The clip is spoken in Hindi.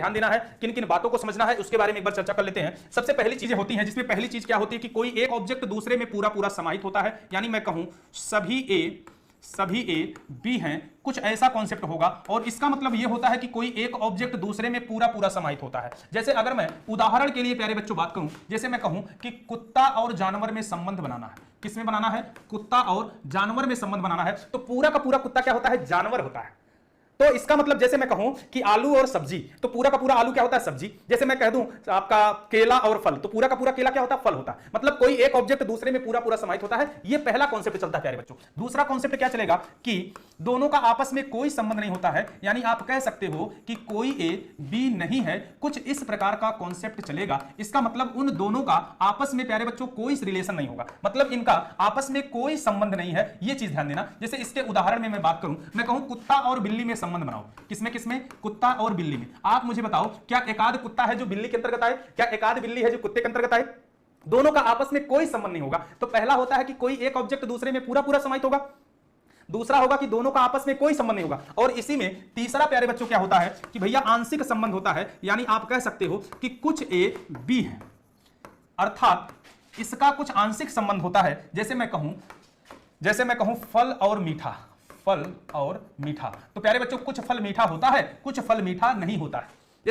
ध्यान देना है, किन किन बातों को समझना है उसके बारे में एक बार चर्चा कर लेते हैं। सबसे पहली चीजें होती हैं, जिसमें पहली चीज क्या होती है कि कोई एक ऑब्जेक्ट दूसरे में पूरा पूरा समाहित होता है, यानी मैं कहूं सभी ए बी हैं, कुछ ऐसा कॉन्सेप्ट होगा। और इसका मतलब यह होता है कि कोई एक ऑब्जेक्ट दूसरे में पूरा पूरा समाहित होता है। जैसे अगर मैं उदाहरण के लिए प्यारे बच्चों बात करूं, जैसे मैं कहूं कि कुत्ता और जानवर में संबंध बनाना है। किसमें बनाना है? कुत्ता और जानवर में संबंध बनाना है। तो पूरा का पूरा कुत्ता क्या होता है? जानवर होता है। तो इसका मतलब जैसे मैं कहूं कि आलू और सब्जी, तो पूरा का पूरा आलू क्या होता है? सब्जी। जैसे मैं कह दूं आपका केला और फल, तो पूरा का पूरा केला क्या होता है? फल होता है। मतलब कोई एक ऑब्जेक्ट दूसरे में पूरा पूरा समाहित होता है। यह पहला कॉन्सेप्ट चलता है प्यारे बच्चों। दूसरा कॉन्सेप्ट क्या चलेगा कि दोनों का आपस में कोई संबंध नहीं होता है, यानी आप कह सकते हो कि कोई ए बी नहीं है, कुछ इस प्रकार का कॉन्सेप्ट चलेगा। इसका मतलब उन दोनों का आपस में प्यारे बच्चों कोई रिलेशन नहीं होगा, मतलब इनका आपस में कोई संबंध नहीं है। यह चीज ध्यान देना। जैसे इसके उदाहरण में मैं बात करूं, मैं कहूं कुत्ता और बिल्ली में संबंध बनाओ। किसमें किसमें? कुत्ता और बिल्ली में। आप मुझे बताओ, क्या एकाध कुत्ता है जो बिल्ली के अंतर्गत आए? क्या एकाध बिल्ली है जो कुत्ते के अंतर्गत आए? दोनों का आपस में कोई संबंध नहीं होगा। तो पहला होता है कि कोई एक ऑब्जेक्ट दूसरे में पूरा पूरा समाहित होगा। दूसरा होगा कि दोनों का आपस में कोई संबंध नहीं होगा। और इसी में तीसरा प्यारे बच्चों क्या होता है कि भैया आंशिक संबंध होता है, यानी आप कह सकते हो कि कुछ ए बी है, अर्थात इसका कुछ आंशिक संबंध होता है। जैसे मैं कहूं फल और मीठा, फल और मीठा। तो प्यारे बच्चों कुछ फल मीठा होता है, कुछ फल मीठा नहीं होता है।